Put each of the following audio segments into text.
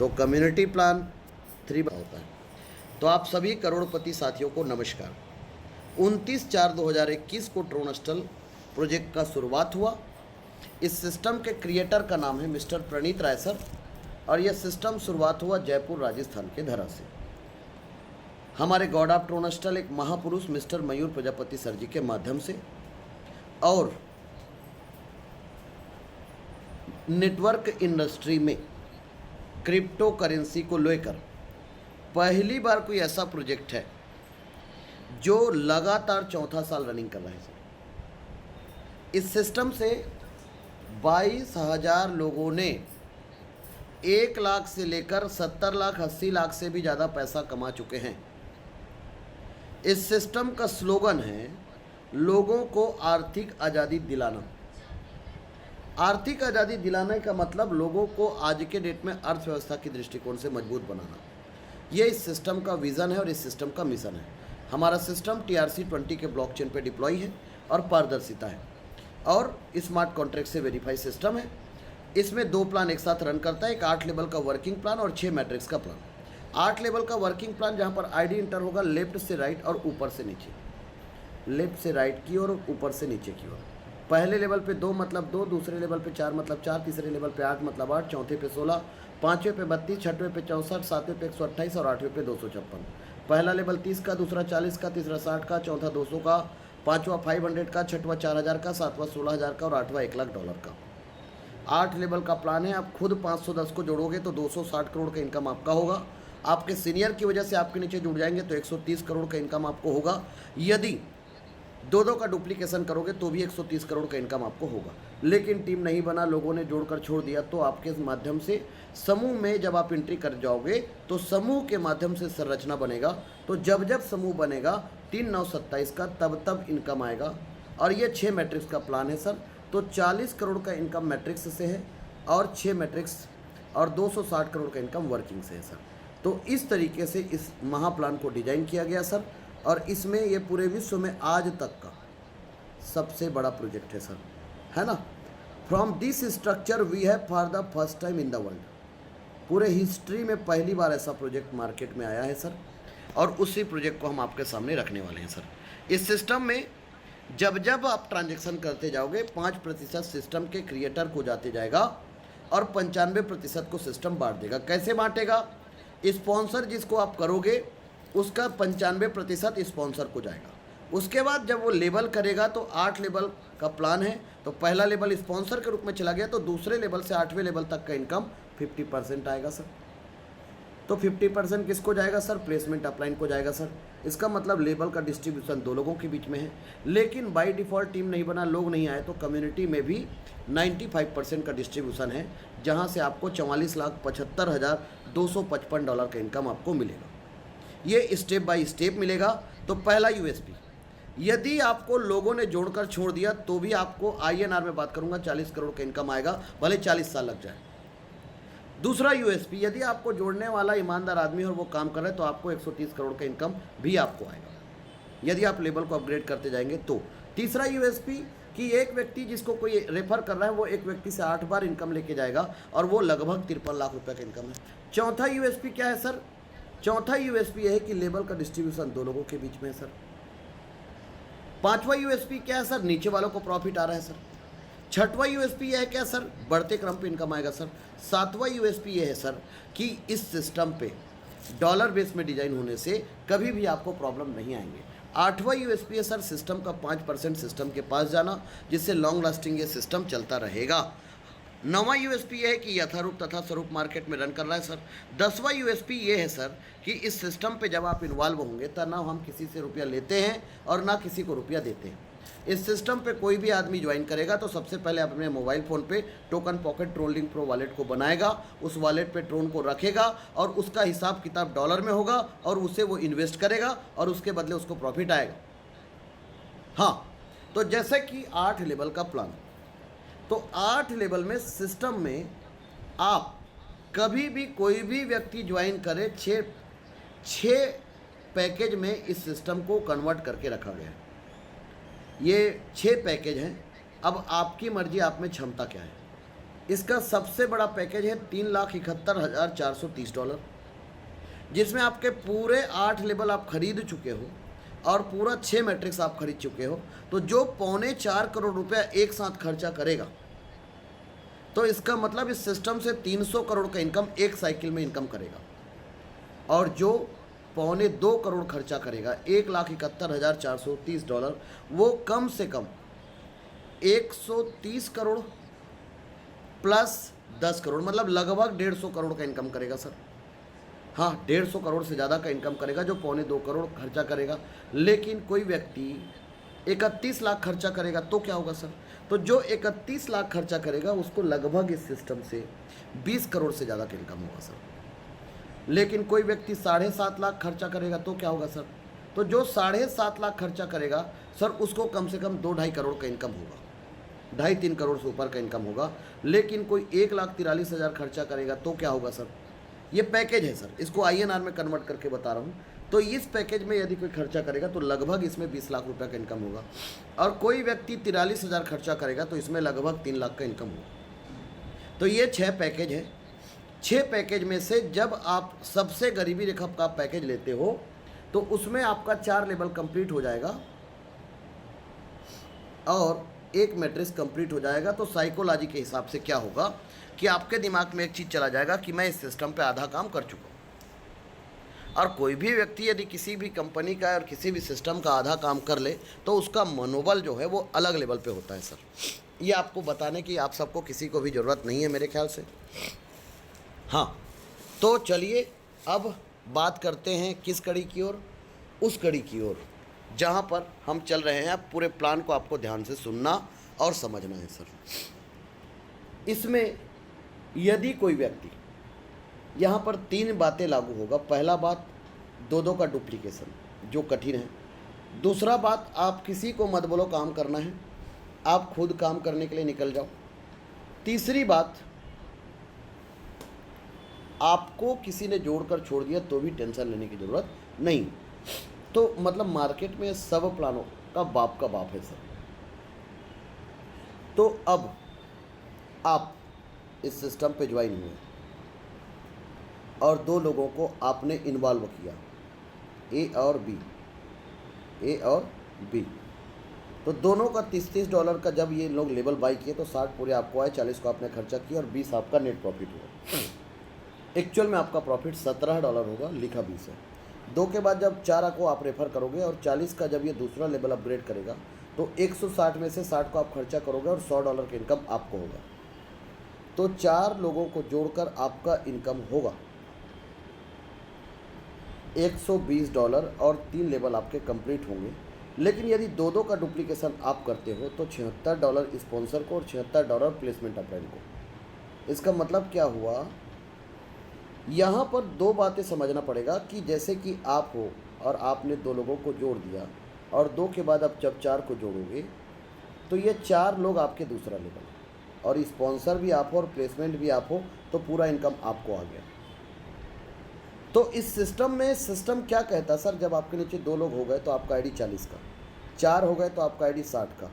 तो community plan 3 होता है। तो आप सभी करोड़पति साथियों को नमस्कार। 29/4/2021 को ट्रोनस्टल प्रोजेक्ट का शुरुआत हुआ। इस सिस्टम के क्रिएटर का नाम है मिस्टर प्रणीत राय सर, और यह सिस्टम शुरुआत हुआ जयपुर राजस्थान के धरा से। हमारे गॉड ऑफ ट्रोनस्टल एक महापुरुष मिस्टर मयूर प्रजापति सर जी के माध्यम से, और नेटवर्क इंडस्ट्री में क्रिप्टो करेंसी को लेकर पहली बार कोई ऐसा प्रोजेक्ट है जो लगातार चौथा साल रनिंग कर रहा है सर। इस सिस्टम से 22,000 लोगों ने 1 लाख से लेकर 70 लाख 80 लाख से भी ज़्यादा पैसा कमा चुके हैं। इस सिस्टम का स्लोगन है लोगों को आर्थिक आज़ादी दिलाना। आर्थिक आज़ादी दिलाने का मतलब लोगों को आज के डेट में अर्थव्यवस्था की दृष्टिकोण से मजबूत बनाना। ये इस सिस्टम का विज़न है और इस सिस्टम का मिशन है। हमारा सिस्टम TRC-20 के ब्लॉकचेन पे डिप्लॉय है और पारदर्शिता है और स्मार्ट कॉन्ट्रैक्ट से वेरीफाई सिस्टम है। इसमें 2 प्लान एक साथ रन करता है, एक 8 लेवल का वर्किंग प्लान और 6 मैट्रिक्स का प्लान। 8 लेवल का वर्किंग प्लान जहाँ पर ID इंटर होगा लेफ्ट से राइट और ऊपर से नीचे, लेफ्ट से राइट की ओर, ऊपर से नीचे की ओर। पहले लेवल पे 2 मतलब 2, दूसरे लेवल पे 4 मतलब 4, तीसरे लेवल पे 8 मतलब 8, चौथे पे 16, पाँचवें पे 32, छठवें पे 64, सातवें पे 128 और 8वें पे 256। पहला लेवल 30 का, दूसरा 40 का, तीसरा 60 का, चौथा 200 का, पाँचवा 500 का, छठवा 4000 का, सातवां 16,000 का और 8वां $1,00,000 का। 8 लेवल का प्लान है। आप खुद 510 को जोड़ोगे तो 260 करोड़ का इनकम आपका होगा। आपके सीनियर की वजह से आपके नीचे जुड़ जाएंगे तो 130 करोड़ का इनकम आपको होगा। यदि 2-2 का डुप्लीकेशन करोगे तो भी 130 करोड़ का इनकम आपको होगा। लेकिन टीम नहीं बना, लोगों ने जोड़कर छोड़ दिया, तो आपके माध्यम से समूह में जब आप एंट्री कर जाओगे तो समूह के माध्यम से संरचना बनेगा। तो जब जब समूह बनेगा 3-9-27 का, तब तब इनकम आएगा। और ये 6 मैट्रिक्स का प्लान है सर। तो 40 करोड़ का इनकम मैट्रिक्स से है और 6 मैट्रिक्स और 260 करोड़ का इनकम वर्किंग से है सर। तो इस तरीके से इस महाप्लान को डिजाइन किया गया सर, और इसमें ये पूरे विश्व में आज तक का सबसे बड़ा प्रोजेक्ट है सर, है ना। From this structure we have for the first time in the world, पूरे हिस्ट्री में पहली बार ऐसा प्रोजेक्ट मार्केट में आया है सर, और उसी प्रोजेक्ट को हम आपके सामने रखने वाले हैं सर। इस सिस्टम में जब जब आप ट्रांजेक्शन करते जाओगे 5% सिस्टम के क्रिएटर को जाते जाएगा और 95% को सिस्टम बांट देगा। कैसे बांटेगा? स्पॉन्सर जिसको आप करोगे उसका 95% स्पॉन्सर को जाएगा। उसके बाद जब वो लेवल करेगा तो 8 लेवल का प्लान है, तो पहला लेवल स्पॉन्सर के रूप में चला गया तो दूसरे लेवल से 8वें लेवल तक का इनकम 50% आएगा सर। तो 50% किसको जाएगा सर? प्लेसमेंट अपलाइन को जाएगा सर। इसका मतलब लेवल का डिस्ट्रीब्यूशन 2 लोगों के बीच में है। लेकिन बाय डिफ़ॉल्ट टीम नहीं बना, लोग नहीं आए, तो कम्युनिटी में भी 95% का डिस्ट्रीब्यूशन है, जहाँ से आपको $44,75,255 का इनकम आपको मिलेगा। ये स्टेप बाय स्टेप मिलेगा। तो पहला USP, यदि आपको लोगों ने जोड़कर छोड़ दिया तो भी आपको INR में बात करूंगा 40 करोड़ का इनकम आएगा, भले 40 साल लग जाए। दूसरा USP, यदि आपको जोड़ने वाला ईमानदार आदमी और वो काम कर रहे हैं तो आपको 130 करोड़ का इनकम भी आपको आएगा, यदि आप लेवल को अपग्रेड करते जाएंगे तो। तीसरा USP कि एक व्यक्ति जिसको कोई रेफर कर रहा है वो एक व्यक्ति से 8 बार इनकम लेके जाएगा, और वो लगभग 53 लाख रुपये का इनकम है। चौथा USP क्या है सर? चौथा USP यह है कि लेवल का डिस्ट्रीब्यूशन 2 लोगों के बीच में है सर। पांचवा USP क्या है सर? नीचे वालों को प्रॉफिट आ रहा है सर। छठवां USP यह है क्या सर? बढ़ते क्रम पे इनकम आएगा सर। सातवां USP यह है सर कि इस सिस्टम पे डॉलर बेस में डिजाइन होने से कभी भी आपको प्रॉब्लम नहीं आएंगे। आठवां USP है सर सिस्टम का 5% सिस्टम के पास जाना, जिससे लॉन्ग लास्टिंग ये सिस्टम चलता रहेगा। 9वां USP ये है कि यथारूप तथा स्वरूप मार्केट में रन कर रहा है सर। 10वां USP ये है सर कि इस सिस्टम पे जब आप इन्वॉल्व होंगे तो ना हम किसी से रुपया लेते हैं और ना किसी को रुपया देते हैं। इस सिस्टम पे कोई भी आदमी ज्वाइन करेगा तो सबसे पहले अपने मोबाइल फ़ोन पे token pocket Tron link pro wallet को बनाएगा, उस वॉलेट पे ट्रोन को रखेगा और उसका हिसाब किताब डॉलर में होगा और उसे वो इन्वेस्ट करेगा और उसके बदले उसको प्रॉफिट आएगा। हाँ, तो जैसे कि 8 लेवल का प्लान, तो 8 लेवल में सिस्टम में आप कभी भी कोई भी व्यक्ति ज्वाइन करे, 6 पैकेज में इस सिस्टम को कन्वर्ट करके रखा गया है। ये 6 पैकेज हैं। अब आपकी मर्जी, आप में क्षमता क्या है। इसका सबसे बड़ा पैकेज है $3,71,430, जिसमें आपके पूरे 8 लेबल आप खरीद चुके हो और पूरा 6 मैट्रिक्स आप खरीद चुके हो। तो जो 3.25 करोड़ रुपया एक साथ खर्चा करेगा, तो इसका मतलब इस सिस्टम से 300 करोड़ का इनकम एक साइकिल में इनकम करेगा। और जो 2.25 करोड़ खर्चा करेगा, $1,71,430, वो कम से कम 130 करोड़ प्लस 10 करोड़, मतलब लगभग 150 करोड़ का इनकम करेगा सर। हाँ, 150 करोड़ से ज़्यादा का इनकम करेगा जो 2.25 करोड़ खर्चा करेगा। लेकिन कोई व्यक्ति 31 लाख खर्चा करेगा तो क्या होगा सर? तो जो 31 लाख खर्चा करेगा उसको लगभग इस सिस्टम से 20 करोड़ से ज़्यादा का इनकम होगा सर। लेकिन कोई व्यक्ति 7.5 लाख खर्चा करेगा तो क्या होगा सर? तो जो 7.5 लाख खर्चा करेगा सर, उसको कम से कम 2-2.5 करोड़ का इनकम होगा, 2.5-3 करोड़ से ऊपर का इनकम होगा। लेकिन कोई 1,43,000 खर्चा करेगा तो क्या होगा सर? ये पैकेज है सर, इसको INR में कन्वर्ट करके बता रहा हूँ। तो इस पैकेज में यदि कोई खर्चा करेगा तो लगभग इसमें 20 लाख रुपये का इनकम होगा। और कोई व्यक्ति 43,000 खर्चा करेगा तो इसमें लगभग 3 लाख का इनकम होगा। तो ये 6 पैकेज है। 6 पैकेज में से जब आप सबसे गरीबी रेखा का पैकेज लेते हो तो उसमें आपका 4 लेवल कंप्लीट हो जाएगा और एक मैट्रिक्स कंप्लीट हो जाएगा। तो साइकोलॉजी के हिसाब से क्या होगा कि आपके दिमाग में एक चीज़ चला जाएगा कि मैं इस सिस्टम पे आधा काम कर चुका हूँ। और कोई भी व्यक्ति यदि किसी भी कंपनी का और किसी भी सिस्टम का आधा काम कर ले तो उसका मनोबल जो है वो अलग लेवल पे होता है सर। ये आपको बताने की आप सबको किसी को भी ज़रूरत नहीं है मेरे ख्याल से। हाँ, तो चलिए अब बात करते हैं किस कड़ी की ओर? उस कड़ी की ओर जहाँ पर हम चल रहे हैं। अब पूरे प्लान को आपको ध्यान से सुनना और समझना है सर। इसमें यदि कोई व्यक्ति, यहाँ पर 3 बातें लागू होगा। पहला बात, 2-2 का डुप्लीकेशन जो कठिन है। दूसरा बात, आप किसी को मत बोलो काम करना है, आप खुद काम करने के लिए निकल जाओ। तीसरी बात, आपको किसी ने जोड़कर छोड़ दिया तो भी टेंशन लेने की ज़रूरत नहीं। तो मतलब मार्केट में सब प्लानों का बाप है सर। तो अब आप इस सिस्टम पे ज्वाइन हुए और 2 लोगों को आपने इन्वॉल्व किया, ए और बी। तो दोनों का $30 का जब ये लोग लेवल बाई किए तो 60 पूरे आपको आए, 40 को आपने खर्चा किया और 20 आपका नेट प्रॉफिट हुआ। एक्चुअल में आपका प्रॉफिट $17 होगा, लिखा 20 है। 2 के बाद जब 4 को आप रेफर करोगे और 40 का जब ये दूसरा लेवल अपग्रेड करेगा तो 160 में से 60 को आप खर्चा करोगे और $100 का इनकम आपको होगा। तो 4 लोगों को जोड़कर आपका इनकम होगा $120 और 3 लेवल आपके कंप्लीट होंगे। लेकिन यदि 2-2 का डुप्लीकेशन आप करते हो तो $76 स्पॉन्सर को और $76 प्लेसमेंट अप्लाइन को। इसका मतलब क्या हुआ? यहाँ पर 2 बातें समझना पड़ेगा कि जैसे कि आप हो और आपने 2 लोगों को जोड़ दिया और 2 के बाद आप जब 4 को जोड़ोगे तो ये 4 लोग आपके दूसरा लेवल और स्पॉन्सर भी आप हो और प्लेसमेंट भी आप हो, तो पूरा इनकम आपको आ गया। तो इस सिस्टम में सिस्टम क्या कहता सर, जब आपके नीचे 2 लोग हो गए तो आपका आईडी 40 का, 4 हो गए तो आपका आईडी 60 का,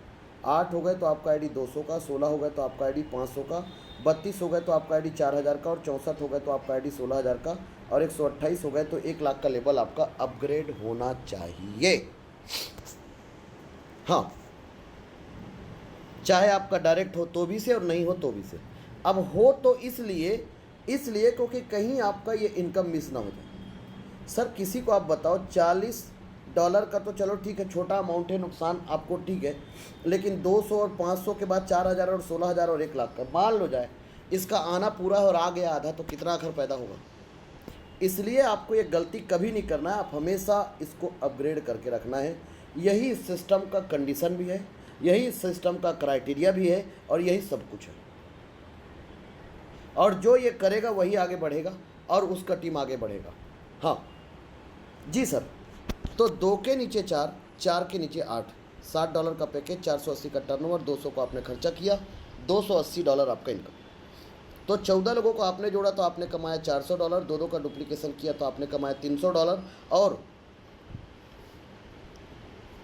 8 हो गए तो आपका आईडी 200 का, 16 हो गए तो आपका आईडी 500 का, 32 हो गए तो आपका आईडी 4000 का और 64 हो गए तो आपका आईडी 16000 का और 128 हो गए तो 1 लाख का लेवल आपका अपग्रेड होना चाहिए। हाँ, चाहे आपका डायरेक्ट हो तो भी से और नहीं हो तो भी से। अब हो तो इसलिए क्योंकि कहीं आपका ये इनकम मिस ना हो जाए। सर किसी को आप बताओ $40 का तो चलो ठीक है, छोटा अमाउंट है, नुकसान आपको ठीक है, लेकिन 200 और 500 के बाद 4000 और 16000 और 1 लाख का मान लो जाए, इसका आना पूरा और आ गया आधा, तो कितना आखिर पैदा होगा? इसलिए आपको ये गलती कभी नहीं करना है, आप हमेशा इसको अपग्रेड करके रखना है। यही सिस्टम का कंडीशन भी है, यही सिस्टम का क्राइटेरिया भी है और यही सब कुछ है। और जो ये करेगा वही आगे बढ़ेगा और उसका टीम आगे बढ़ेगा। हाँ जी सर। तो 2 के नीचे 4, 4 के नीचे 8, $60 का पैकेज, 480 का टर्नओवर, 200 को आपने खर्चा किया, $280 आपका इनकम। तो 14 लोगों को आपने जोड़ा तो आपने कमाया $400, 2-2 का डुप्लीकेशन किया तो आपने कमाया $300 और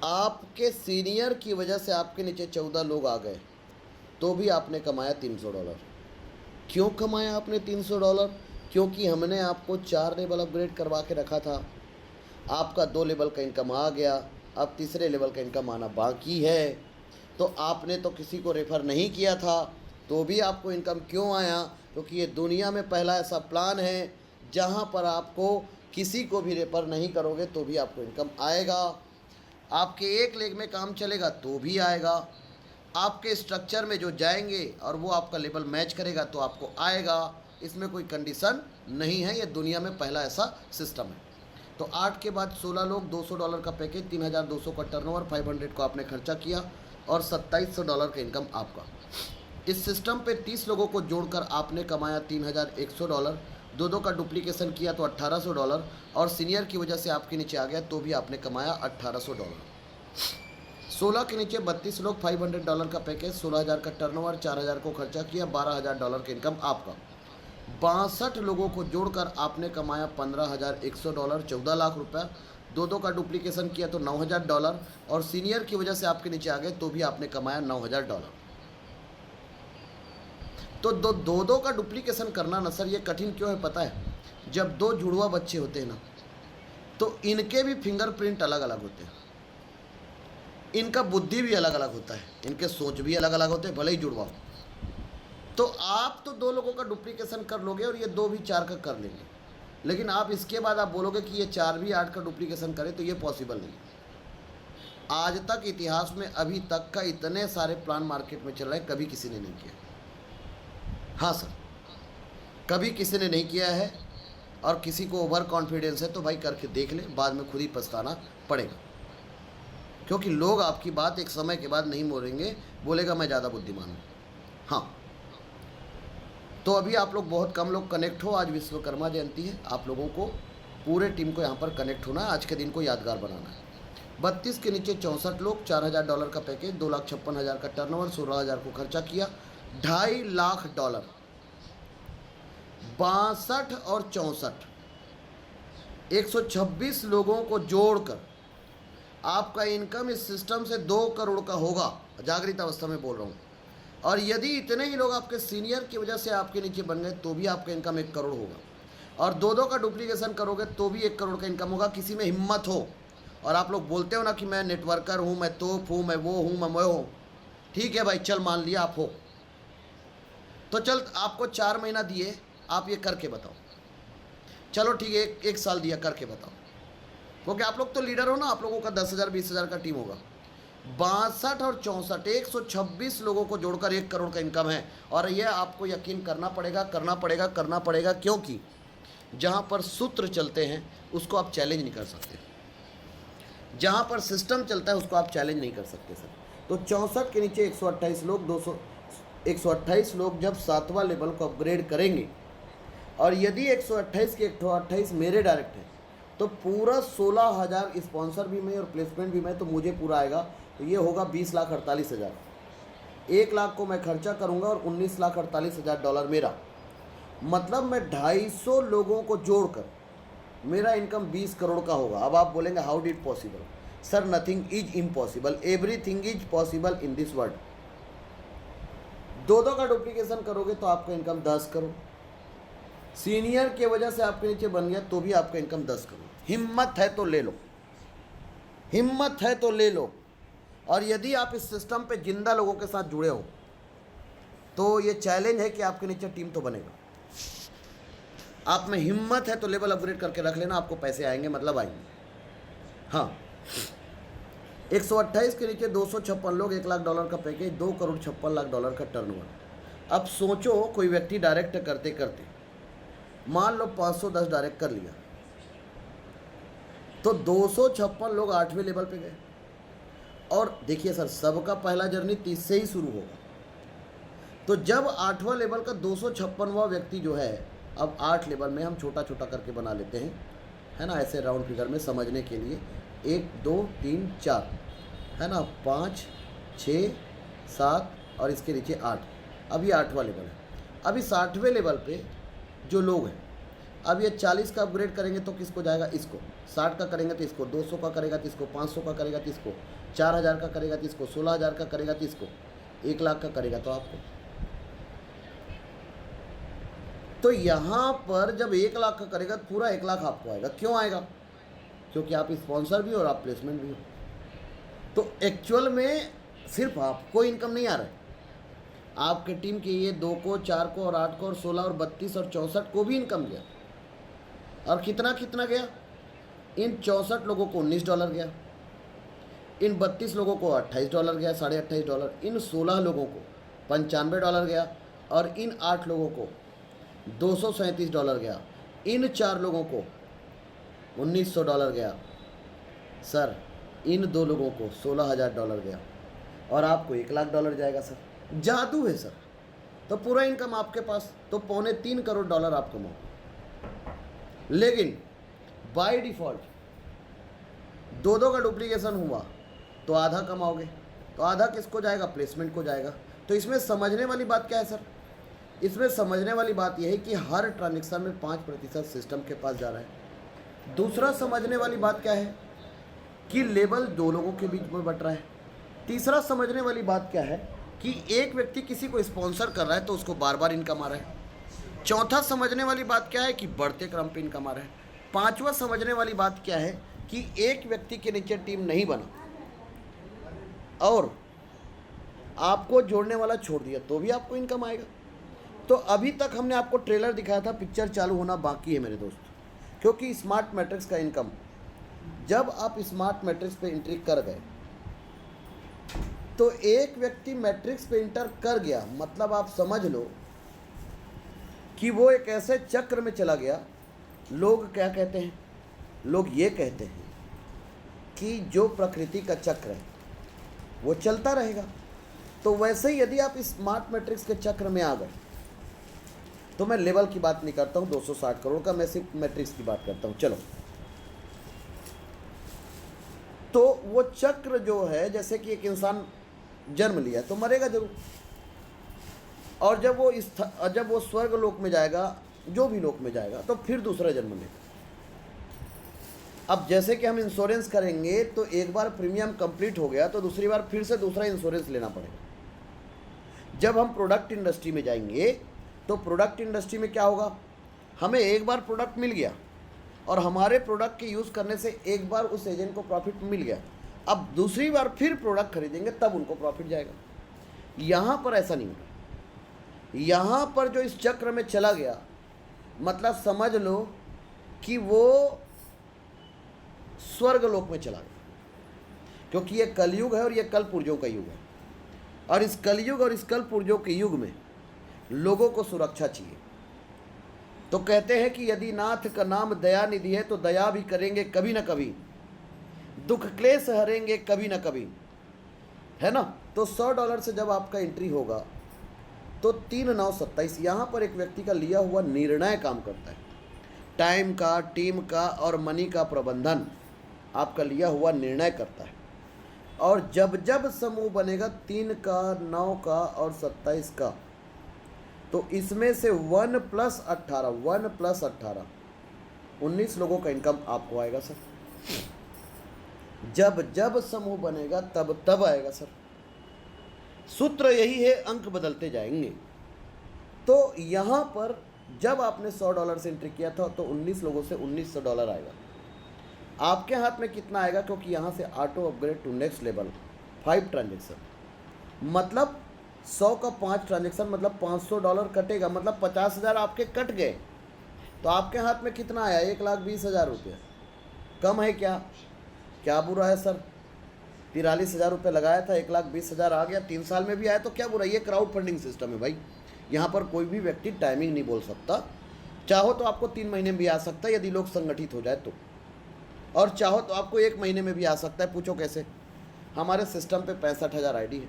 आपके सीनियर की वजह से आपके नीचे 14 लोग आ गए तो भी आपने कमाया $300। क्यों कमाया आपने $300? क्योंकि हमने आपको 4 लेवल अपग्रेड करवा के रखा था। आपका 2 लेवल का इनकम आ गया, अब तीसरे लेवल का इनकम आना बाकी है। तो आपने तो किसी को रेफ़र नहीं किया था, तो भी आपको इनकम क्यों आया? क्योंकि ये दुनिया में पहला ऐसा प्लान है जहाँ पर आपको किसी को भी रेफ़र नहीं करोगे तो भी आपको इनकम आएगा। आपके एक लेग में काम चलेगा तो भी आएगा। आपके स्ट्रक्चर में जो जाएंगे और वो आपका लेवल मैच करेगा तो आपको आएगा। इसमें कोई कंडीशन नहीं है, ये दुनिया में पहला ऐसा सिस्टम है। तो 8 के बाद 16 लोग, $200 का पैकेज, 3200 का टर्नओवर, 500 को आपने खर्चा किया और $2700 का इनकम आपका। इस सिस्टम पे 30 लोगों को जोड़कर आपने कमाया $3100। दो का डुप्लीकेशन किया तो $1800 और सीनियर की वजह से आपके नीचे आ गया तो भी आपने कमाया $1800। 16 के नीचे 32 लोग, $500 का पैकेज, 16,000 का टर्नओवर, 4,000 को खर्चा किया, $12,000 का इनकम आपका। 62 लोगों को जोड़कर आपने कमाया $15,100, 14 लाख रुपया। दो का डुप्लीकेशन किया तो $9,000 और सीनियर की वजह से आपके नीचे आ गए तो भी आपने कमाया $9,000। तो दो का डुप्लीकेशन करना ना सर ये कठिन क्यों है पता है? जब 2 जुड़वा बच्चे होते हैं ना तो इनके भी फिंगरप्रिंट अलग अलग होते हैं, इनका बुद्धि भी अलग अलग होता है, इनके सोच भी अलग अलग होते हैं, भले ही जुड़वा हो। तो आप तो 2 लोगों का डुप्लीकेशन कर लोगे और ये 2 भी 4 का कर लेंगे, लेकिन आप इसके बाद आप बोलोगे कि ये 4 भी 8 का डुप्लीकेशन करे तो ये पॉसिबल नहीं है। आज तक इतिहास में अभी तक का इतने सारे प्लान मार्केट में चल रहे हैं, कभी किसी ने नहीं किया। हाँ सर, कभी किसी ने नहीं किया है। और किसी को ओवर कॉन्फिडेंस है तो भाई करके देख ले, बाद में खुद ही पछताना पड़ेगा। क्योंकि लोग आपकी बात एक समय के बाद नहीं मोड़ेंगे, बोलेगा मैं ज़्यादा बुद्धिमान हूँ। हाँ, तो अभी आप लोग बहुत कम लोग कनेक्ट हो। आज विश्वकर्मा जयंती है, आप लोगों को पूरे टीम को यहाँ पर कनेक्ट होना है, आज के दिन को यादगार बनाना है। 32 के नीचे 64 लोग, $4,000 का पैकेज, 2,56,000 का टर्नओवर, 16,000 को खर्चा किया, $2.5 लाख। 62 और 64 126 लोगों को जोड़कर आपका इनकम इस सिस्टम से 2 करोड़ का होगा, जागृत अवस्था में बोल रहा हूँ। और यदि इतने ही लोग आपके सीनियर की वजह से आपके नीचे बन गए तो भी आपका इनकम 1 करोड़ होगा। और 2 का डुप्लीकेशन करोगे तो भी 1 करोड़ का इनकम होगा। किसी में हिम्मत हो और आप लोग बोलते हो ना कि मैं नेटवर्कर हूँ, मैं तोप हूँ, मैं वो हूँ, मैं हूँ, ठीक है भाई, चल मान लिया आप हो, तो चल आपको 4 महीना दिए, आप ये करके बताओ। चलो ठीक है, एक साल दिया, करके बताओ। क्योंकि आप लोग तो लीडर हो ना, आप लोगों का 10,000 20,000 का टीम होगा। 62 और 64 126 लोगों को जोड़कर 1 करोड़ का इनकम है। और यह आपको यकीन करना पड़ेगा, करना पड़ेगा, करना पड़ेगा, क्योंकि जहाँ पर सूत्र चलते हैं उसको आप चैलेंज नहीं कर सकते, जहाँ पर सिस्टम चलता है उसको आप चैलेंज नहीं कर सकते सर। तो 64 के नीचे 128 लोग, 128 लोग जब 7वां लेवल को अपग्रेड करेंगे और यदि 128 के 128 मेरे डायरेक्ट हैं तो पूरा 16,000 स्पॉन्सर भी मैं और प्लेसमेंट भी मैं, तो मुझे पूरा आएगा। तो ये होगा 20,48,000। 1 लाख को मैं खर्चा करूंगा और $19,48,000 मेरा, मतलब मैं 250 लोगों को जोड़कर मेरा इनकम 20 करोड़ का होगा। अब आप बोलेंगे how did possible? Sir nothing is impossible, everything is possible in this world. 2 का डुप्लीकेशन करोगे तो आपका इनकम 10 करोड़, सीनियर की वजह से आपके नीचे बन गया तो भी आपका इनकम 10 करोड़। हिम्मत है तो ले लो, हिम्मत है तो ले लो। और यदि आप इस सिस्टम पे जिंदा लोगों के साथ जुड़े हो तो ये चैलेंज है कि आपके नीचे टीम तो बनेगा। आप में हिम्मत है तो लेवल अपग्रेड करके रख लेना, आपको पैसे आएंगे, मतलब आएंगे। हाँ, 128 के नीचे 256 लोग, $1 लाख का पैकेज, $2,56,00,000 का टर्नओवर। अब सोचो कोई व्यक्ति डायरेक्ट करते करते मान लो 510 डायरेक्ट कर लिया तो 256 लोग 8वें लेवल पे गए। और देखिए सर, सबका पहला जर्नी 30 से ही शुरू होगा। तो जब 8वां लेवल का 256वां व्यक्ति जो है, अब 8 लेवल में हम छोटा छोटा करके बना लेते हैं, है ना, ऐसे राउंड फिगर में समझने के लिए, 1 2 3 4, है ना, 5 6 7 और इसके नीचे 8। अभी 8वां लेवल है। अभी 60वें लेवल पे जो लोग हैं, अब ये 40 का अपग्रेड करेंगे तो किसको जाएगा? इसको। 60 का करेंगे तो इसको, 200 का करेगा तो इसको, 500 का करेगा तो इसको, 4,000 का करेगा तो इसको, 16,000 का करेगा तो इसको, 1 लाख का करेगा तो आपको। तो यहाँ पर जब 1 लाख का करेगा तो पूरा 1 लाख आपको आएगा। क्यों आएगा? क्योंकि आप स्पॉन्सर भी हो और आप प्लेसमेंट भी हो। तो एक्चुअल में सिर्फ आपको इनकम नहीं आ रहा है, आपके टीम के ये 2 को, 4 को और 8 को और 16 और 32 और 64 को भी इनकम गया। और कितना कितना गया? इन 64 लोगों को $19 गया, इन 32 लोगों को $28 गया, $28.5। इन 16 लोगों को $95 गया और इन 8 लोगों को $237 गया, इन 4 लोगों को $1900 गया सर, इन 2 लोगों को $16,000 गया और आपको $1 लाख जाएगा सर। जादू है सर। तो पूरा इनकम आपके पास, तो $3.25 करोड़ आप कमाओ। लेकिन बाय डिफ़ॉल्ट 2 का डुप्लीकेशन हुआ तो आधा कमाओगे, तो आधा किसको जाएगा? प्लेसमेंट को जाएगा। तो इसमें समझने वाली बात क्या है सर? इसमें समझने वाली बात यह है कि हर ट्रांजेक्शन में 5% सिस्टम के पास जा रहा है। दूसरा समझने वाली बात क्या है कि लेवल 2 लोगों के बीच में बट रहा है। तीसरा समझने वाली बात क्या है कि एक व्यक्ति किसी को स्पॉन्सर कर रहा है तो उसको बार बार इनकम आ रहा है। चौथा समझने वाली बात क्या है कि बढ़ते क्रम पे इनकम आ रहा है। पांचवा समझने वाली बात क्या है कि एक व्यक्ति के नीचे टीम नहीं बना और आपको जोड़ने वाला छोड़ दिया तो भी आपको इनकम आएगा। तो अभी तक हमने आपको ट्रेलर दिखाया था, पिक्चर चालू होना बाकी है मेरे दोस्त, क्योंकि स्मार्ट मैट्रिक्स का इनकम जब आप स्मार्ट मैट्रिक्स पे एंट्री कर गए तो एक व्यक्ति मैट्रिक्स पे इंटर कर गया, मतलब आप समझ लो कि वो एक ऐसे चक्र में चला गया। लोग क्या कहते हैं? लोग ये कहते हैं कि जो प्रकृति का चक्र है वो चलता रहेगा। तो वैसे ही यदि आप स्मार्ट मैट्रिक्स के चक्र में आ गए, तो मैं लेवल की बात नहीं करता हूँ 260 करोड़ का, मैं सिर्फ मैट्रिक्स की बात करता हूँ। चलो, तो वो चक्र जो है, जैसे कि एक इंसान जन्म लिया तो मरेगा जरूर, और जब वो स्वर्ग लोक में जाएगा, जो भी लोक में जाएगा, तो फिर दूसरा जन्म लेगा। अब जैसे कि हम इंश्योरेंस करेंगे तो एक बार प्रीमियम कंप्लीट हो गया तो दूसरी बार फिर से दूसरा इंश्योरेंस लेना पड़ेगा। जब हम प्रोडक्ट इंडस्ट्री में जाएंगे तो प्रोडक्ट इंडस्ट्री में क्या होगा? हमें एक बार प्रोडक्ट मिल गया और हमारे प्रोडक्ट के यूज़ करने से एक बार उस एजेंट को प्रॉफिट मिल गया, अब दूसरी बार फिर प्रोडक्ट खरीदेंगे तब उनको प्रॉफिट जाएगा। यहाँ पर ऐसा नहीं होगा। यहाँ पर जो इस चक्र में चला गया, मतलब समझ लो कि वो स्वर्ग लोक में चला गया, क्योंकि ये कलयुग है और ये कल पुर्जों का युग है। और इस कलयुग और इस कल पुर्जों के युग में लोगों को सुरक्षा चाहिए। तो कहते हैं कि यदि नाथ का नाम दया निधि है तो दया भी करेंगे कभी ना कभी, दुख क्लेश हरेंगे कभी ना कभी, है ना। तो $100 से जब आपका एंट्री होगा तो 3/9/27 यहाँ पर एक व्यक्ति का लिया हुआ निर्णय काम करता है। टाइम का, टीम का और मनी का प्रबंधन आपका लिया हुआ निर्णय करता है। और जब जब समूह बनेगा 3 का, 9 का और 27 का, तो इसमें से 1 + 18 19 लोगों का इनकम आपको आएगा सर। जब जब समूह बनेगा तब तब आएगा सर। सूत्र यही है, अंक बदलते जाएंगे। तो यहाँ पर जब आपने $100 से एंट्री किया था तो 19 लोगों से $1900 आएगा। आपके हाथ में कितना आएगा? क्योंकि यहाँ से auto upgrade to next level 5 transaction, मतलब 100 का 5 ट्रांजेक्शन, मतलब $500 कटेगा, मतलब 50,000 आपके कट गए। तो आपके हाथ में कितना आया? 1,20,000 रुपये। कम है क्या? क्या बुरा है सर? 43,000 रुपये लगाया था, 1,20,000 आ गया, 3 साल में भी आया तो क्या बुरा? ये क्राउड फंडिंग सिस्टम है भाई। यहाँ पर कोई भी व्यक्ति टाइमिंग नहीं बोल सकता। चाहो तो आपको 3 महीने में भी आ सकता है यदि लोग संगठित हो जाए तो, और चाहो तो आपको 1 महीने में भी आ सकता है। पूछो कैसे? हमारे सिस्टम पे 65,000 आईडी है,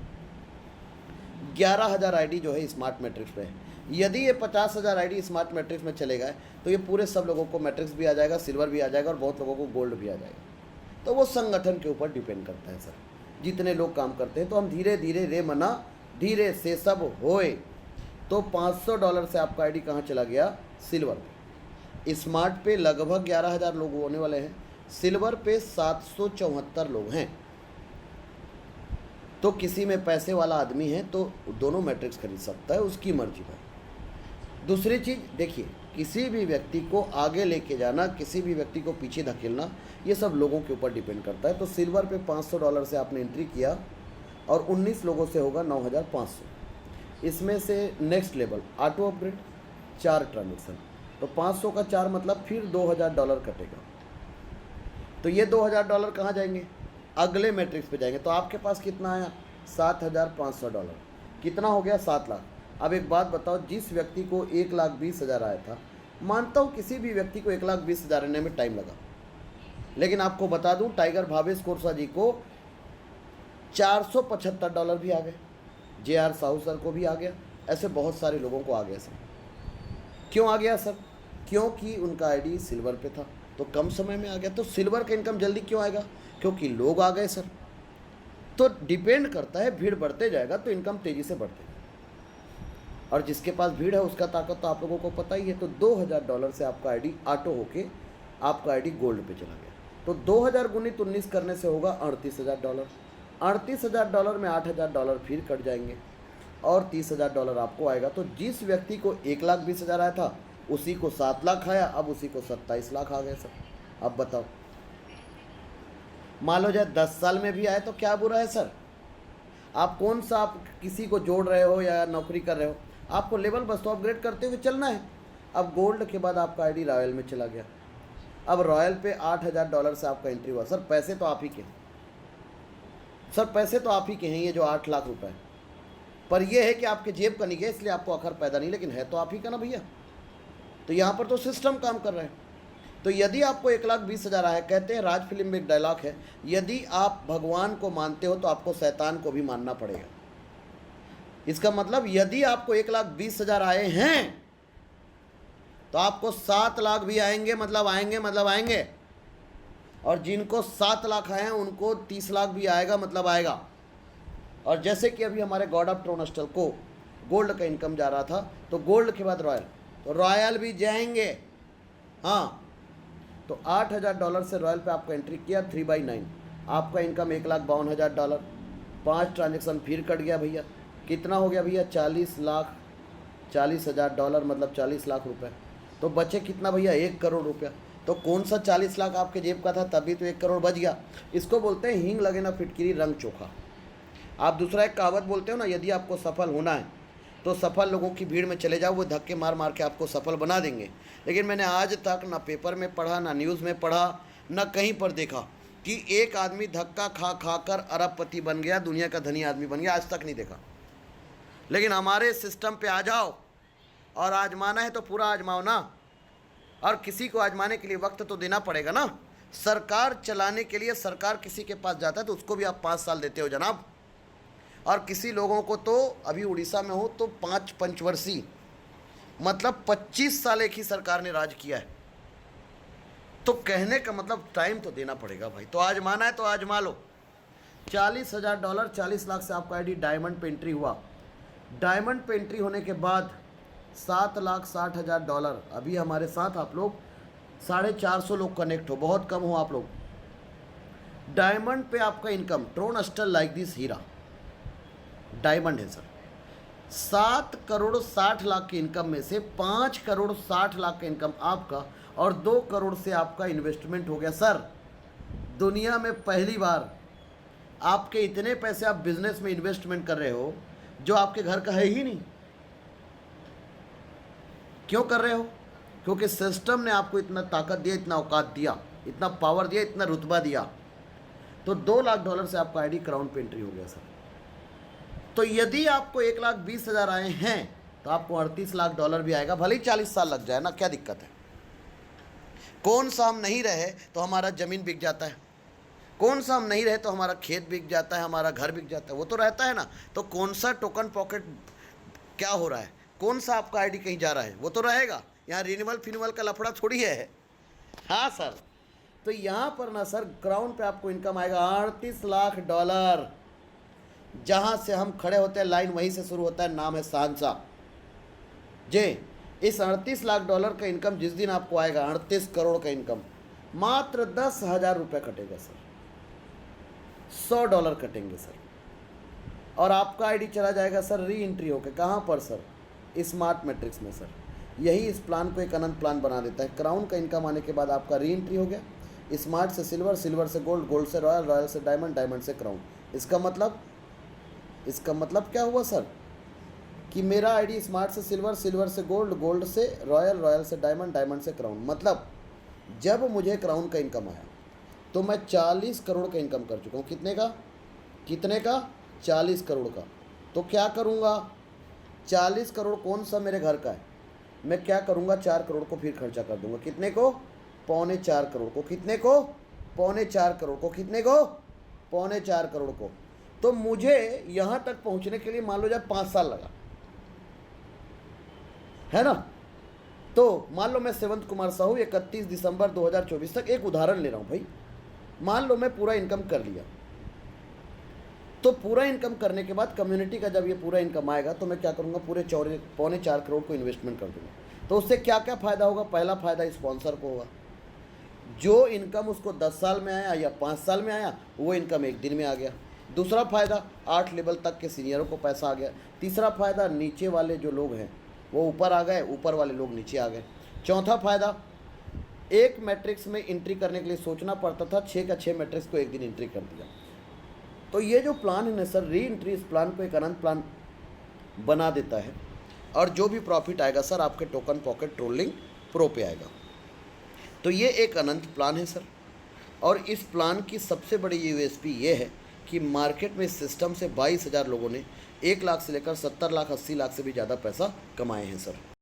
11,000 आईडी जो है स्मार्ट मैट्रिक्स पे है। यदि ये 50,000 आईडी स्मार्ट मैट्रिक्स में चले गए तो ये पूरे सब लोगों को मैट्रिक्स भी आ जाएगा, सिल्वर भी आ जाएगा और बहुत लोगों को गोल्ड भी आ जाएगा। तो वो संगठन के ऊपर डिपेंड करता है सर, जितने लोग काम करते हैं। तो हम धीरे धीरे रे मना धीरे से सब होए। तो $500 से आपका आईडी कहाँ चला गया? सिल्वर पे। स्मार्ट पे लगभग 11,000 लोग होने वाले हैं, सिल्वर पे 774 लोग हैं। तो किसी में पैसे वाला आदमी है तो दोनों मैट्रिक्स खरीद सकता है, उसकी मर्जी भाई। दूसरी चीज़ देखिए, किसी भी व्यक्ति को आगे लेके जाना, किसी भी व्यक्ति को पीछे धकेलना, ये सब लोगों के ऊपर डिपेंड करता है। तो सिल्वर पे $500 से आपने एंट्री किया और 19 लोगों से होगा 9,500। इसमें से next level auto upgrade 4 transaction, तो 500 का 4 मतलब फिर $2,000 कटेगा। तो ये $2,000 कहाँ जाएंगे? अगले मैट्रिक्स पे जाएंगे। तो आपके पास कितना आया? $7,500। कितना हो गया? 7 लाख। अब एक बात बताओ, जिस व्यक्ति को 1,20,000 आया था, मानता हूँ किसी भी व्यक्ति को 1,20,000 आने में टाइम लगा, लेकिन आपको बता दूं टाइगर भावेश कोरसा जी को $475 भी आ गए, JR साहू सर को भी आ गया, ऐसे बहुत सारे लोगों को आ गया सर। क्यों आ गया सर? क्योंकि उनका आईडी सिल्वर पे था, तो कम समय में आ गया। तो सिल्वर का इनकम जल्दी क्यों आएगा? क्योंकि लोग आ गए सर। तो डिपेंड करता है, भीड़ बढ़ते जाएगा तो इनकम तेज़ी से बढ़ते जाएगा, और जिसके पास भीड़ है उसका ताकत तो आप लोगों को पता ही है। तो $2,000 से आपका आईडी ऑटो होके आपका आईडी गोल्ड पे चला गया। तो 2,000 गुणित 19 करने से होगा $38,000। $38,000 में $8,000 फिर कट जाएंगे और $30,000 आपको आएगा। तो जिस व्यक्ति को 1,20,000 आया था, उसी को 7 लाख आया, अब उसी को 27 लाख आ गए सर। अब बताओ, मान लो जाए 10 साल में भी आए तो क्या बुरा है सर? आप कौन सा, आप किसी को जोड़ रहे हो या नौकरी कर रहे हो, आपको लेवल बस तो अपग्रेड करते हुए चलना है। अब गोल्ड के बाद आपका आईडी रॉयल में चला गया। अब रॉयल पे $8,000 से आपका एंट्री हुआ। सर पैसे तो आप ही के हैं, सर पैसे तो आप ही के हैं, ये जो 8 लाख रुपए, पर ये है कि आपके जेब का नहीं गया, इसलिए आपको अखर पैदा नहीं, लेकिन है तो आप ही का ना भैया। तो यहाँ पर तो सिस्टम काम कर रहा है। तो यदि आपको 1,20,000 आया, कहते हैं राज फिल्म में एक डायलॉग है, यदि आप भगवान को मानते हो तो आपको शैतान को भी मानना पड़ेगा। इसका मतलब यदि आपको 1,20,000 आए हैं तो आपको 7 लाख भी आएंगे, मतलब आएंगे। और जिनको 7 लाख आए हैं उनको 30 लाख भी आएगा, मतलब आएगा। और जैसे कि अभी हमारे गॉड ऑफ ट्रोनस्टल को गोल्ड का इनकम जा रहा था, तो गोल्ड के बाद रॉयल, तो रॉयल भी जाएंगे। हाँ, तो $8,000 से रॉयल पे आपको एंट्री किया 3/9, आपका इनकम $1,52,000। 5 ट्रांजेक्शन फिर कट गया भैया, कितना हो गया भैया? 40,40,000 मतलब 40 लाख रुपए। तो बचे कितना भैया? 1 करोड़ रुपया। तो कौन सा 40 लाख आपके जेब का था, तभी तो 1 करोड़ बच गया। इसको बोलते हैं हींग लगे ना फिटकिरी रंग चोखा। आप दूसरा एक कहावत बोलते हो ना, यदि आपको सफल होना है तो सफल लोगों की भीड़ में चले जाओ, वो धक्के मार मार के आपको सफल बना देंगे। लेकिन मैंने आज तक ना पेपर में पढ़ा, ना न्यूज़ में पढ़ा, ना कहीं पर देखा कि एक आदमी धक्का खा खा कर अरबपति बन गया, दुनिया का धनी आदमी बन गया, आज तक नहीं देखा। लेकिन हमारे सिस्टम पे आ जाओ, और आजमाना है तो पूरा आजमाओ ना। और किसी को आजमाने के लिए वक्त तो देना पड़ेगा ना। सरकार चलाने के लिए सरकार किसी के पास जाता है तो उसको भी आप 5 साल देते हो जनाब। और किसी लोगों को तो, अभी उड़ीसा में हो तो 5 पंचवर्षीय, मतलब 25 साल एक ही सरकार ने राज किया है। तो कहने का मतलब टाइम तो देना पड़ेगा भाई। तो आजमाना है तो आजमा लो। $40,000, 40 लाख से आपका आईडी डायमंड पे एंट्री हुआ। डायमंड पे एंट्री होने के बाद $7,60,000। अभी हमारे साथ आप लोग 450 लोग कनेक्ट हो, बहुत कम हो आप लोग। डायमंड पे आपका इनकम, ट्रोन स्टल लाइक दिस हीरा डायमंड है सर। 7,60,00,000 की इनकम में से 5,60,00,000 का इनकम आपका, और 2 करोड़ से आपका इन्वेस्टमेंट हो गया सर। दुनिया में पहली बार आपके इतने पैसे आप बिजनेस में इन्वेस्टमेंट कर रहे हो जो आपके घर का है ही नहीं। क्यों कर रहे हो? क्योंकि सिस्टम ने आपको इतना ताकत दिया, इतना औकात दिया, इतना पावर दिया, इतना रुतबा दिया। तो $2 लाख से आपका आईडी क्राउन पे एंट्री हो गया सर। तो यदि आपको 1,20,000 आए हैं तो आपको $38 लाख भी आएगा, भले ही 40 साल लग जाए ना, क्या दिक्कत है? कौन सा हम नहीं रहे तो हमारा ज़मीन बिक जाता है, कौन सा हम नहीं रहे तो हमारा खेत बिक जाता है, हमारा घर बिक जाता है, वो तो रहता है ना। तो कौन सा टोकन पॉकेट क्या हो रहा है, कौन सा आपका आईडी कहीं जा रहा है, वो तो रहेगा। यहाँ रिन्यूअल फिन्यूअल का लफड़ा थोड़ी है। हाँ सर, तो यहाँ पर ना सर क्राउन पे आपको इनकम आएगा $38 लाख। जहाँ से हम खड़े होते हैं लाइन वहीं से शुरू होता है, नाम है सांसा जे। इस $38 लाख का इनकम जिस दिन आपको आएगा, 38 करोड़ का इनकम, मात्र 10,000 रुपये कटेगा सर। $100 कटेंगे सर, और आपका आईडी चला जाएगा सर री एंट्री होकर। कहाँ पर सर? स्मार्ट मैट्रिक्स में सर। यही इस प्लान को एक अनंत प्लान बना देता है। क्राउन का इनकम आने के बाद आपका री एंट्री हो गया, स्मार्ट से सिल्वर, सिल्वर से गोल्ड, गोल्ड से रॉयल, रॉयल से डायमंड, डायमंड से क्राउन। इसका मतलब क्या हुआ सर कि मेरा आईडी स्मार्ट से सिल्वर, सिल्वर से गोल्ड, गोल्ड से रॉयल, रॉयल से डायमंड, डायमंड से क्राउन। मतलब जब मुझे क्राउन का इनकम आया तो मैं 40 करोड़ का इनकम कर चुका हूँ। कितने का 40 करोड़ का। तो क्या करूँगा, 40 करोड़ कौन सा मेरे घर का है, मैं क्या करूँगा, 4 करोड़ को फिर खर्चा कर दूंगा। कितने को, 3.25 करोड़ को। कितने को, 3.25 करोड़ को। कितने को, 3.25 करोड़ को। तो मुझे यहाँ तक पहुँचने के लिए मान लो जब 5 साल लगा, है ना। तो मान लो मैं सेवंत कुमार साहू 31 दिसंबर 2024 तक, एक उदाहरण ले रहा हूँ भाई, मान लो मैं पूरा इनकम कर लिया। तो पूरा इनकम करने के बाद कम्युनिटी का जब ये पूरा इनकम आएगा तो मैं क्या करूँगा, पूरे 4.25 करोड़ को इन्वेस्टमेंट कर दूँगा। तो उससे क्या क्या फ़ायदा होगा, पहला फ़ायदा स्पॉन्सर को होगा। जो इनकम उसको 10 साल में आया या 5 साल में आया, वो इनकम एक दिन में आ गया। दूसरा फ़ायदा 8 लेवल तक के सीनियरों को पैसा आ गया। तीसरा फ़ायदा नीचे वाले जो लोग हैं वो ऊपर आ गए, ऊपर वाले लोग नीचे आ गए। चौथा फ़ायदा, एक मैट्रिक्स में एंट्री करने के लिए सोचना पड़ता था, 6 का 6 मैट्रिक्स को एक दिन एंट्री कर दिया। तो ये जो प्लान है ना सर, री एंट्री इस प्लान को एक अनंत प्लान बना देता है। और जो भी प्रॉफिट आएगा सर आपके टोकन पॉकेट ट्रोलिंग प्रो पे आएगा। तो ये एक अनंत प्लान है सर। और इस प्लान की सबसे बड़ी यूएसपी ये है कि मार्केट में इस सिस्टम से 22,000 लोगों ने 1 लाख से लेकर 70 लाख 80 लाख से भी ज़्यादा पैसा कमाए हैं सर।